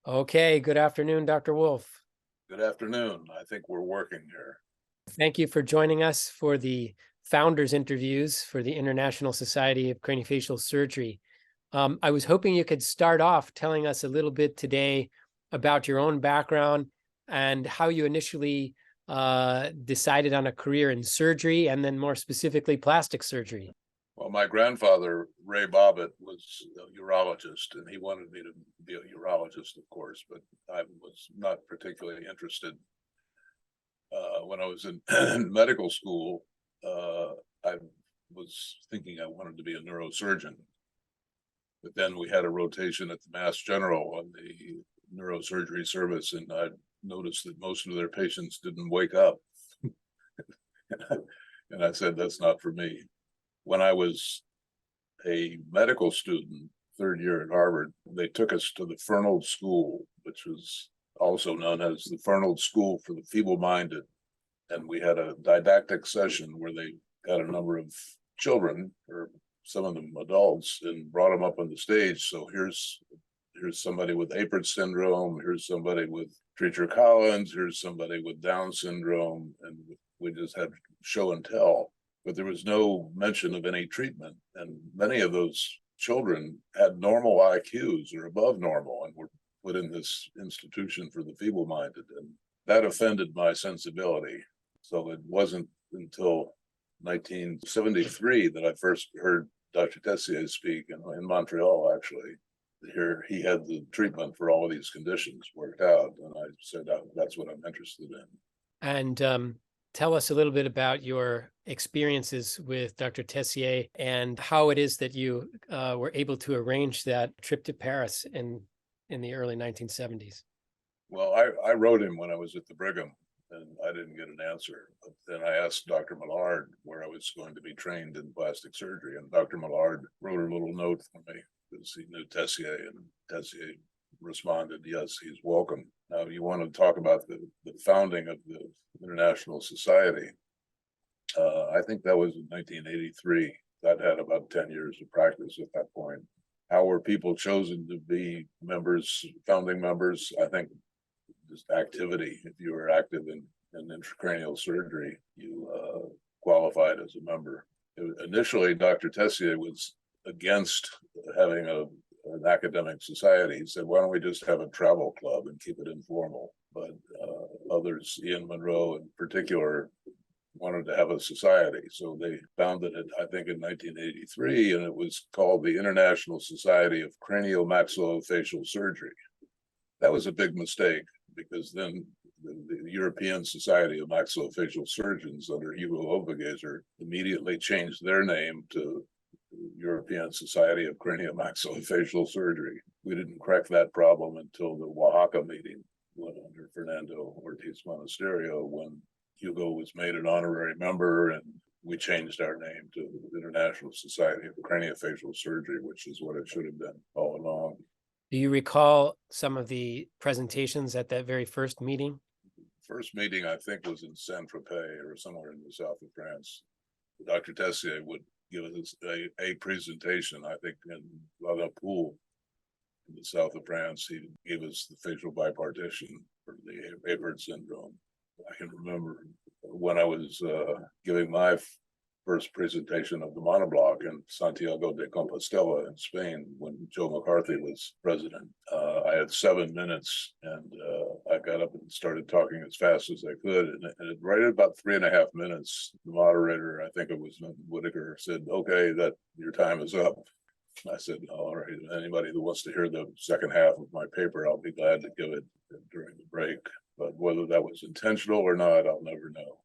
Okay, good afternoon, Dr. Wolfe. Good afternoon. I think we're working here. Thank you for joining us for the founders interviews for the International Society of Craniofacial Surgery. I was hoping you could start off telling us a little bit today about your own background and how you initially decided on a career in surgery and then more specifically plastic surgery. Well, my grandfather, Ray Bobbitt, was a urologist, and he wanted me to be a urologist, of course, but I was not particularly interested. When I was in medical school, I was thinking I wanted to be a neurosurgeon. But then we had a rotation at the Mass General on the neurosurgery service, and I noticed that most of their patients didn't wake up. And I said, that's not for me. When I was a medical student, third year at Harvard, they took us to the Fernald School, which was also known as the Fernald School for the Feeble-Minded. And we had a didactic session where they got a number of children, or some of them adults, and brought them up on the stage. So here's somebody with Apert syndrome, here's somebody with Treacher-Collins, here's somebody with Down syndrome, and we just had show and tell. But there was no mention of any treatment. And many of those children had normal IQs or above normal and were put in this institution for the feeble-minded. And that offended my sensibility. So it wasn't until 1973 that I first heard Dr. Tessier speak in Montreal, actually. Here he had the treatment for all of these conditions worked out. And I said, that's what I'm interested in. And tell us a little bit about your experiences with Dr. Tessier and how it is that you were able to arrange that trip to Paris in the early 1970s. Well, I wrote him when I was at the Brigham, and I didn't get an answer. But then I asked Dr. Millard where I was going to be trained in plastic surgery, and Dr. Millard wrote a little note for me because he knew Tessier, and Tessier responded, yes, he's welcome. Now, you want to talk about the founding of the International Society. I think that was in 1983. That had about 10 years of practice at that point. How were people chosen to be members, founding members? I think just activity. If you were active in intracranial surgery, you qualified as a member. Initially, Dr. Tessier was against having an academic society. He said, why don't we just have a travel club and keep it informal? But others, Ian Monroe in particular, wanted to have a society. So they founded it, I think, in 1983, and it was called the International Society of Craniomaxillofacial Surgery. That was a big mistake, because then the European Society of Maxillofacial Surgeons under Hugo Obergäser immediately changed their name to European Society of Craniomaxillofacial Surgery. We didn't crack that problem until the Oaxaca meeting under Fernando Ortiz Monasterio, when Hugo was made an honorary member, and we changed our name to the International Society of Craniofacial Surgery, which is what it should have been all along. Do you recall some of the presentations at that very first meeting? First meeting, I think, was in Saint-Tropez or somewhere in the south of France. Dr. Tessier would give us a presentation, I think, in La Poule in the south of France. He gave us the facial bipartition for the Apert syndrome. I can remember when I was giving my first presentation of the monoblock in Santiago de Compostela in Spain when Joe McCarthy was president. I had 7 minutes, and I got up and started talking as fast as I could. And right at about 3.5 minutes, the moderator, I think it was Whitaker, said, okay, that your time is up. I said, all right, anybody that wants to hear the second half of my paper, I'll be glad to give it during the break. But whether that was intentional or not, I'll never know.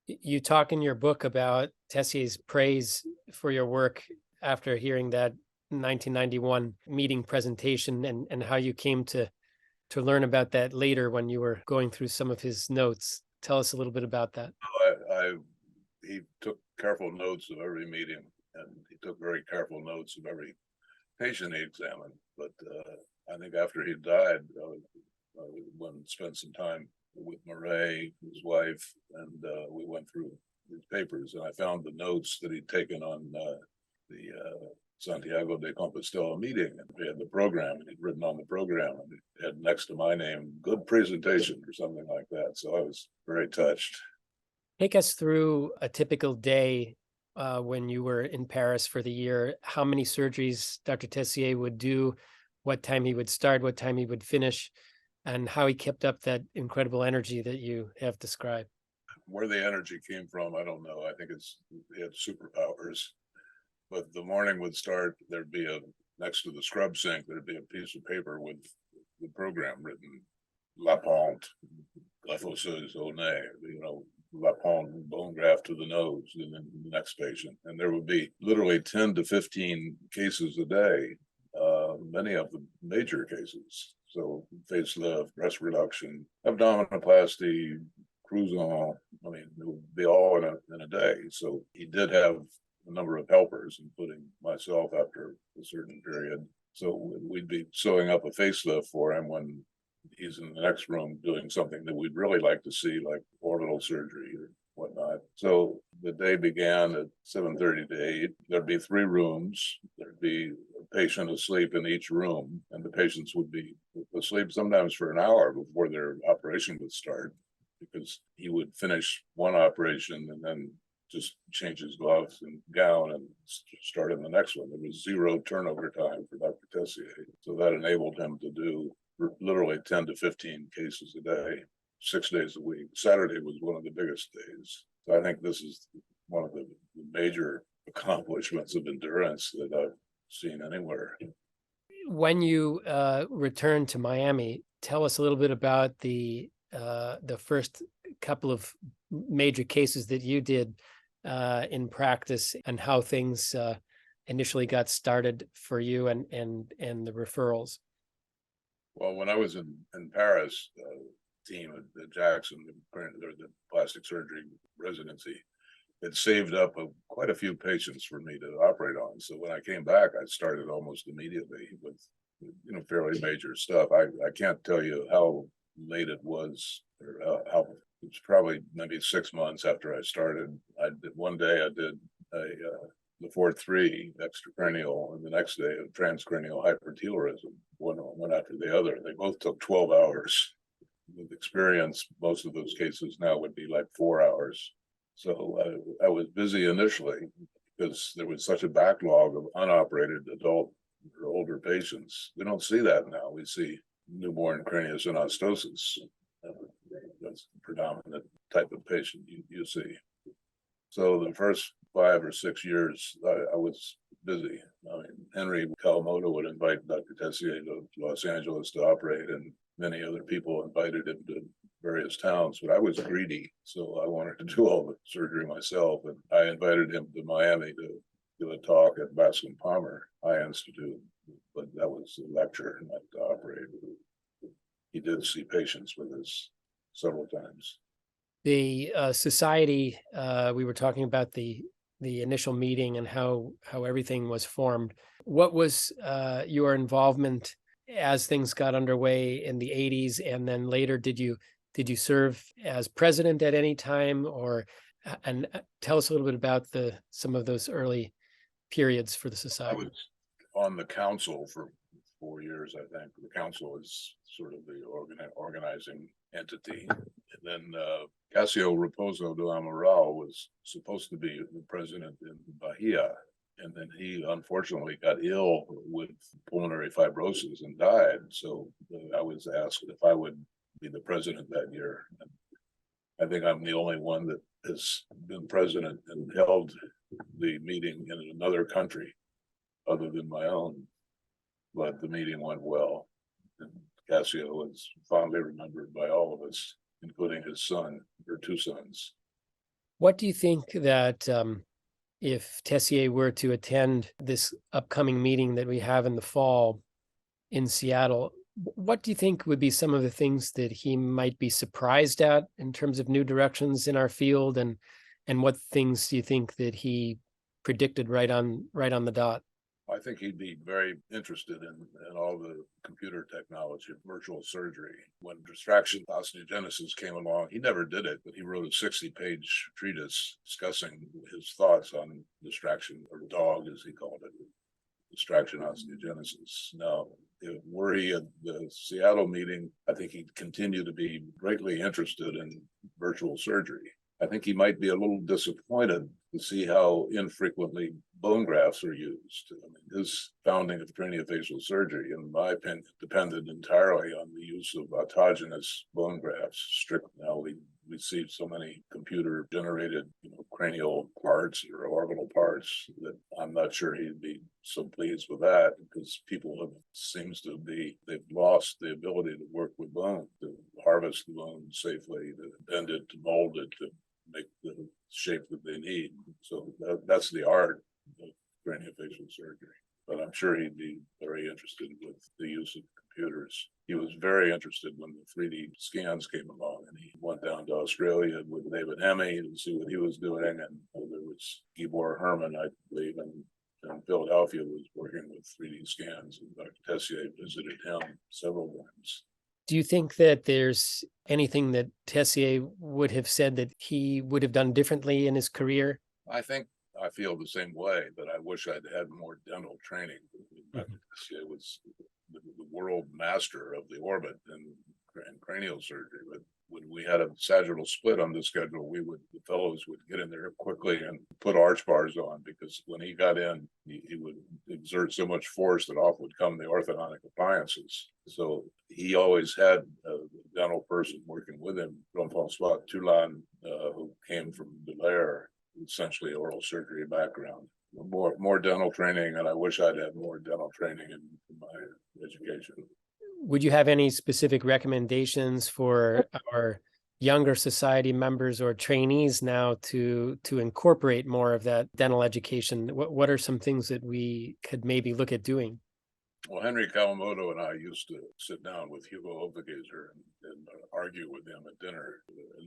You talk in your book about Tessier's praise for your work after hearing that 1991 meeting presentation, and how you came to learn about that later when you were going through some of his notes. Tell us a little bit about that. He took careful notes of every meeting, and he took very careful notes of every patient he examined. But I think after he died, went and spent some time with Murray, his wife, and we went through his papers, and I found the notes that he'd taken on the Santiago de Compostela meeting, and we had the program, and he'd written on the program, and it had next to my name, "Good presentation," or something like that. So I was very touched. Take us through a typical day when you were in Paris for the year. How many surgeries Dr. Tessier would do, what time he would start, what time he would finish, and how he kept up that incredible energy that you have described. Where the energy came from, I don't know. I think he had superpowers. But the morning would start, there'd be next to the scrub sink, there'd be a piece of paper with the program written, La Pente, Glyphosate au nez, La Pente, bone graft to the nose, and then the next patient. And there would be literally 10 to 15 cases a day, many of them major cases. So facelift, breast reduction, abdominoplasty, Cruzon. I mean, it would be all in a day. So he did have a number of helpers, including myself after a certain period. So we'd be sewing up a facelift for him when he's in the next room doing something that we'd really like to see, like orbital surgery or whatnot. So the day began at 7:30 to 8. There'd be 3 rooms. There'd be a patient asleep in each room, and the patients would be asleep sometimes for an hour before their operation would start, because he would finish one operation and then just change his gloves and gown and start in the next one. There was 0 turnover time for Dr. Tessier. So that enabled him to do literally 10 to 15 cases a day, 6 days a week. Saturday was one of the biggest days. So I think this is one of the major accomplishments of endurance that I've seen anywhere. When you returned to Miami, tell us a little bit about the first couple of major cases that you did in practice, and how things initially got started for you and the referrals. Well, when I was in Paris, team at Jackson, the plastic surgery residency, it saved up quite a few patients for me to operate on. So when I came back, I started almost immediately with fairly major stuff. I can't tell you how late it was, or how it's probably maybe 6 months after I started. One day I did the 4-3 extracranial, and the next day a transcranial hypertelorism, one after the other. They both took 12 hours. With experience, most of those cases now would be like 4 hours. So I was busy initially because there was such a backlog of unoperated adult or older patients. We don't see that now. We see newborn craniosynostosis. That's the predominant type of patient you see. So the first 5 or 6 years, I was busy. I mean, Henry Kawamoto would invite Dr. Tessier to Los Angeles to operate, and many other people invited him to various towns, but I was greedy, so I wanted to do all the surgery myself. And I invited him to Miami to do a talk at Bascom Palmer Eye Institute, but that was a lecture, not to operate. He did see patients with us several times. The society, we were talking about the initial meeting and how everything was formed. What was your involvement as things got underway in the 80s, and then later did you serve as president at any time, or and tell us a little bit about some of those early periods for the society? I was on the council for 4 years, I think. The council is sort of the organizing entity. And then Cassio Raposo de Amaral was supposed to be the president in Bahia. And then he unfortunately got ill with pulmonary fibrosis and died. So I was asked if I would be the president that year. And I think I'm the only one that has been president and held the meeting in another country other than my own. But the meeting went well. And Cassio is fondly remembered by all of us, including his son, or 2 sons. What do you think that if Tessier were to attend this upcoming meeting that we have in the fall in Seattle, what do you think would be some of the things that he might be surprised at in terms of new directions in our field, and what things do you think that he predicted right on the dot? I think he'd be very interested in all the computer technology, virtual surgery. When distraction osteogenesis came along, he never did it, but he wrote a 60-page treatise discussing his thoughts on distraction, or dog, as he called it. distraction osteogenesis. Now, were he at the Seattle meeting, I think he'd continue to be greatly interested in virtual surgery. I think he might be a little disappointed to see how infrequently bone grafts are used. I mean, his founding of craniofacial surgery, in my opinion, depended entirely on the use of autogenous bone grafts. Strictly now, we see so many computer generated cranial parts or orbital parts that I'm not sure he'd be so pleased with that, because people they've lost the ability to work with bone, to harvest the bone safely, to bend it, to mold it, to make the shape that they need. So that's the art of craniofacial surgery. But I'm sure he'd be very interested with the use of computers. He was very interested when the 3D scans came along, and he went down to Australia with David Hemme to see what he was doing. And there was Gabor Herman, I believe, in Philadelphia, was working with 3D scans, and Dr. Tessier visited him several times. Do you think that there's anything that Tessier would have said that he would have done differently in his career? I feel the same way, that I wish I'd had more dental training. Dr. Tessier was the world master of the orbit and cranial surgery. But when we had a sagittal split on the schedule, the fellows would get in there quickly and put arch bars on, because when he got in, he would exert so much force that off would come the orthodontic appliances. So he always had a dental person working with him, Jean-François Toulon, who came from Belair, essentially oral surgery background. More dental training, and I wish I'd had more dental training in my education. Would you have any specific recommendations for our younger society members or trainees now to incorporate more of that dental education? What are some things that we could maybe look at doing? Well, Henry Kawamoto and I used to sit down with Hugo Obergaser and argue with him at dinner.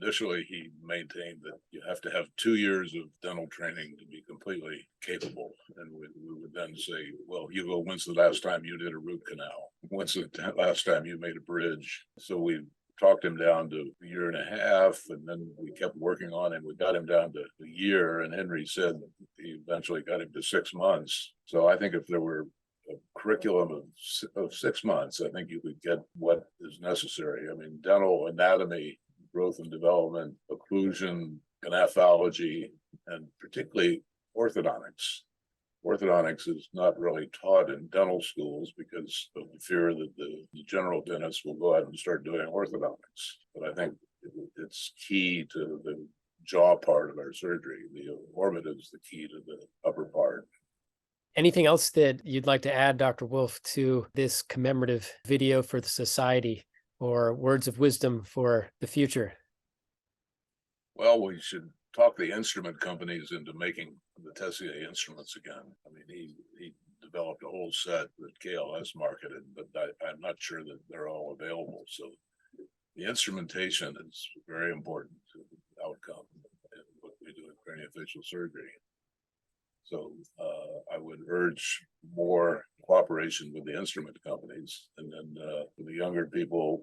Initially, he maintained that you have to have 2 years of dental training to be completely capable. And we would then say, well, Hugo, when's the last time you did a root canal? When's the last time you made a bridge? So we talked him down to a year and a half, and then we kept working on him. We got him down to a year, and Henry said he eventually got him to 6 months. So I think if there were a curriculum of 6 months, I think you could get what is necessary. I mean, dental anatomy, growth and development, occlusion, gnathology, and particularly orthodontics. Orthodontics is not really taught in dental schools because of the fear that the general dentist will go out and start doing orthodontics. But I think it's key to the jaw part of our surgery. The orbit is the key to the upper part. Anything else that you'd like to add, Dr. Wolfe, to this commemorative video for the society, or words of wisdom for the future? Well, we should talk the instrument companies into making the Tessier instruments again. I mean, he developed a whole set that KLS marketed, but I'm not sure that they're all available. So the instrumentation is very important to the outcome in what we do in craniofacial surgery. So I would urge more cooperation with the instrument companies. And then for the younger people,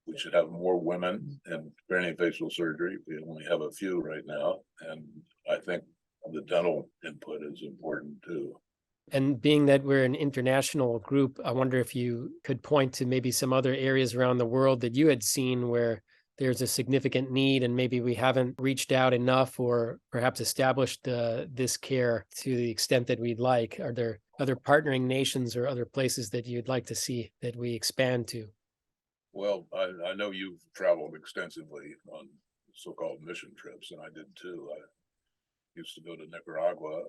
we should have more women in craniofacial surgery. We only have a few right now. And I think the dental input is important too. And being that we're an international group, I wonder if you could point to maybe some other areas around the world that you had seen where there's a significant need and maybe we haven't reached out enough or perhaps established this care to the extent that we'd like. Are there other partnering nations or other places that you'd like to see that we expand to? Well, I know you've traveled extensively on so-called mission trips, and I did too. I used to go to Nicaragua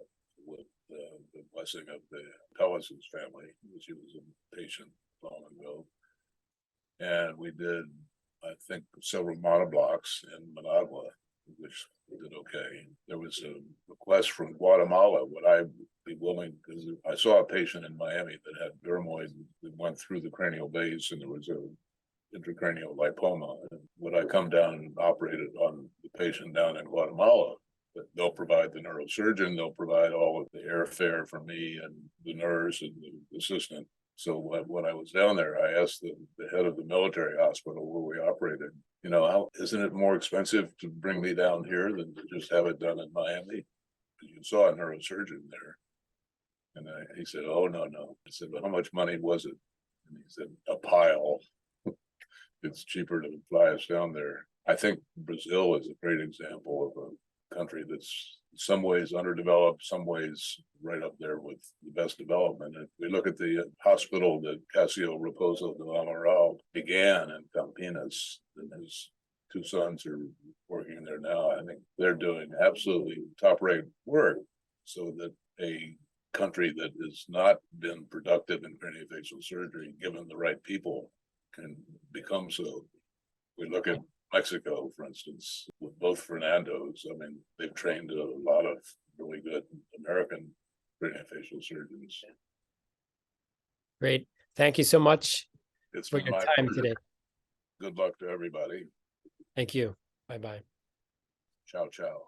with the blessing of the Pellis's family, which he was a patient long ago. And we did, I think, several monoblocks in Managua, which did okay. There was a request from Guatemala, would I be willing, because I saw a patient in Miami that had dermoid that went through the cranial base, and there was a intracranial lipoma. And would I come down and operate it on the patient down in Guatemala? But they'll provide the neurosurgeon, they'll provide all of the airfare for me and the nurse and the assistant. So when I was down there, I asked the head of the military hospital where we operated, isn't it more expensive to bring me down here than to just have it done in Miami? You saw a neurosurgeon there. And he said, oh, no. I said, well, how much money was it? And he said, a pile. It's cheaper to fly us down there. I think Brazil is a great example of a country that's in some ways underdeveloped, some ways right up there with the best development. If we look at the hospital that Cássio Raposo de Amaral began in Campinas, and his two sons are working there now. I think they're doing absolutely top-rate work, so that a country that has not been productive in craniofacial surgery, given the right people, can become so. We look at Mexico, for instance, with both Fernandos. I mean, they've trained a lot of really good American craniofacial surgeons. Great. Thank you so much It's for been your my time pleasure. today. Good luck to everybody. Thank you. Bye-bye. Ciao, ciao.